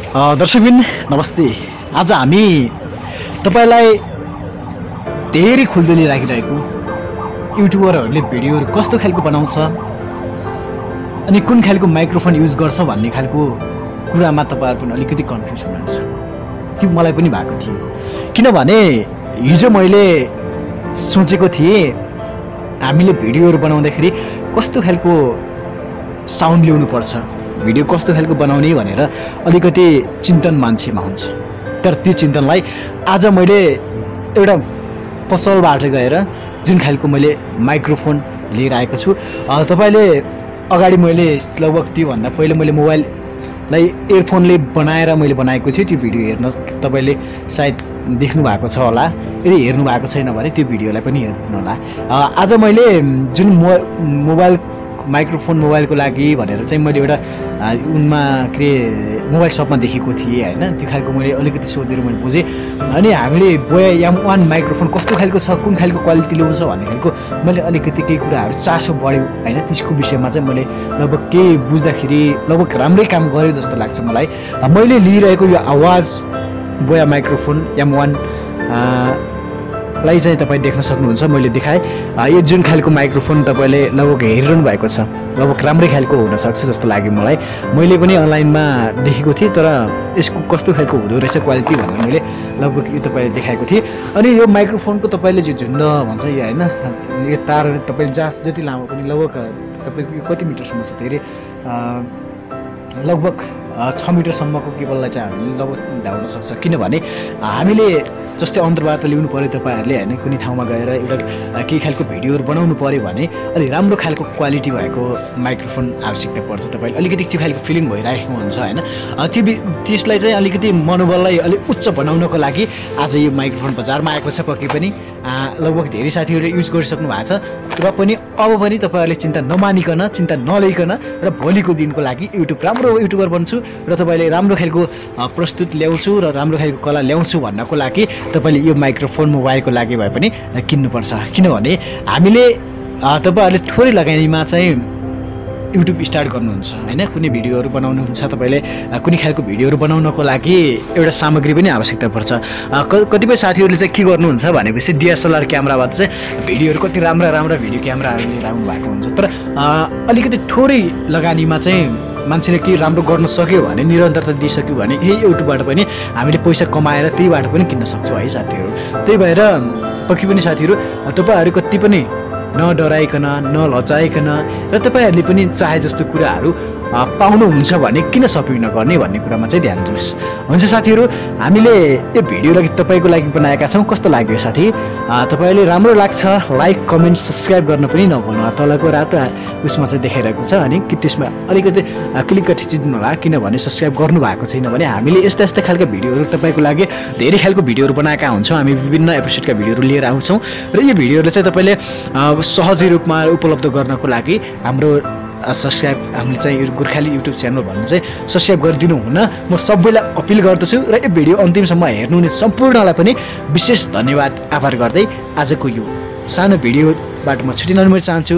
दर्शकबिन नमस्ते। आज हामी तपाईलाई धेरै खुल्दुली राखिरहेको युट्युबरहरूले भिडियोहरू कस्तो खालको बनाउँछ अनि कुन खालको माइक्रोफोन युज गर्छ भन्ने खालको कुरामा तपाईहरु पनि अलिकति कन्फ्युज हुनुहुन्छ। त्यो मलाई पनि भएको थियो, किनभने हिजो मैले सोचेको थिएँ हामीले भिडियोहरू बनाउँदाखेरि कस्तो खालको साउन्ड ल्याउनु पर्छ, भिडियो कस्तो खालको बनाउने भनेर अलिकति चिन्तन मान्छेमा हुन्छ। तर त्यो चिन्तनलाई आज मैले एउटा पसलबाट गएर जुन खालको मैले माइक्रोफोन लिएर आएको छु, तपाईले अगाडि मैले लगभग त्यो भन्दा पहिले मैले मोबाइललाई इयरफोनले बनाएर मैले बनाएको थिएँ। त्यो भिडियो हेर्न तपाईले सायद देख्नु भएको छ होला, यदि हेर्नु भएको छैन भने त्यो भिडियोलाई पनि हेर्नु होला। आज मैले जुन मोबाइलको लागि भनेर चाहिँ मैले एउटा उनमा के मोबाइल शपमा देखेको थिएँ हैन, त्यो खालको मैले अलिकति सोधेर मैले बुझेँ। अनि हामीले BY-m1 माइक्रोफोन कस्तो खालको छ, कुन खालको क्वालिटी ल्याउँछ भन्ने खालको मैले अलिकति केही कुराहरू चासो बढ्यो हैन। त्यसको विषयमा चाहिँ मैले लगभग केही बुझ्दाखेरि लगभग राम्रै काम गर्यो जस्तो लाग्छ मलाई। मैले लिइरहेको यो आवाज BY माइक्रोफोन M1 लाई चाहिँ तपाईँ देख्न सक्नुहुन्छ। मैले देखाएँ यो जुन खालको माइक्रोफोन तपाईँले लगभग हेरिरहनु भएको छ, लगभग राम्रै खालको हुनसक्छ जस्तो लाग्यो मलाई। मैले पनि अनलाइनमा देखेको थिएँ, तर यसको कस्तो खालको हुँदो रहेछ क्वालिटी भनेर मैले लगभग यो तपाईँले देखाएको थिएँ। अनि यो माइक्रोफोनको तपाईँले जो झुन्ड भन्छ यो होइन, यो तार तपाईँले जति लामो पनि लगभग तपाईँको यो कति मिटरसम्म छ, धेरै लगभग 6 मिटरसम्मको केबललाई चाहिँ हामीले लगभग ढाउन सक्छ। किनभने हामीले जस्तै अन्तर्वार्ता ल्याउनु पऱ्यो तपाईँहरूले होइन, कुनै ठाउँमा गएर एउटा केही खालको भिडियोहरू बनाउनु पऱ्यो भने अलि राम्रो खालको क्वालिटी भएको माइक्रोफोन आवश्यकता पर्छ। तपाईँले अलिकति त्यो खालको फिलिङ भइरहेको हुन्छ होइन। त्यसलाई चाहिँ अलिकति मनोबललाई अलिक उच्च बनाउनको लागि आज यो माइक्रोफोन बजारमा आएको छ। पक्कै पनि लगभग धेरै साथीहरूले युज गरिसक्नु भएको छ, र पनि अब पनि तपाईँहरूले चिन्ता नमानिकन, चिन्ता नलिकन र भोलिको दिनको लागि राम्रो युट्युबर बन्छु र तपाईँले राम्रो खालको प्रस्तुत ल्याउँछु र राम्रो खालको कला ल्याउँछु भन्नको लागि तपाईँले यो माइक्रोफोन मोबाइलको लागि भए पनि किन्नुपर्छ। किनभने हामीले तपाईँहरूले थोरै लगानीमा चाहिँ युट्युब स्टार्ट गर्नुहुन्छ होइन, कुनै भिडियोहरू बनाउनुहुन्छ, तपाईँले कुनै खालको भिडियोहरू बनाउनको लागि एउटा सामग्री पनि आवश्यकता पर्छ। कतिपय साथीहरूले चाहिँ के गर्नुहुन्छ भनेपछि DSLR क्यामेराबाट चाहिँ भिडियोहरू कति राम्रा भिडियो क्यामेराहरू लिएर आउनु भएको हुन्छ, तर अलिकति थोरै लगानीमा चाहिँ मान्छेले केही राम्रो गर्न सक्यो भने, निरन्तरता दिइसक्यो भने यही युट्युबबाट पनि हामीले पैसा कमाएर त्यहीबाट पनि किन्न सक्छौँ है साथीहरू। त्यही भएर पक्कै पनि साथीहरू तपाईँहरू कति पनि नडराइकन नलजाइकन र तपाईँहरूले पनि चाहे जस्तो कुराहरू पाउनुहुन्छ भने किन सपिङ नगर्ने भन्ने कुरामा चाहिँ ध्यान दिनुहोस्। हुन्छ साथीहरू, हामीले यो भिडियोलाई तपाईँको लागि बनाएका छौँ। कस्तो लाग्यो साथी? तपाईँले राम्रो लाग्छ लाइक कमेन्ट सब्सक्राइब गर्न पनि नभुल्नु। तलको रातो उसमा चाहिँ देखाइरहेको छ, अनि कि त्यसमा अलिकति क्लिक थिचिदिनु होला, किनभने सब्सक्राइब गर्नु भएको छैन भने हामीले यस्ता खालका भिडियोहरू तपाईँको लागि धेरै खालको भिडियोहरू बनाएका हुन्छौँ। हामी विभिन्न एपिसोडका भिडियोहरू लिएर आउँछौँ र यो भिडियोहरू चाहिँ तपाईँले सहजै रूपमा उपलब्ध गर्नको लागि हाम्रो सब्सक्राइब हामीले चाहिँ यो गोर्खाली युट्युब च्यानल भन्नु चाहिँ सब्सक्राइब गरिदिनु हुन म सबैलाई अपिल गर्दछु। र यो भिडियो अन्तिमसम्म हेर्नुहुने सम्पूर्णलाई पनि विशेष धन्यवाद आभार गर्दै आजको यो सानो भिडियोबाट म छुट्टिन चाहन्छु।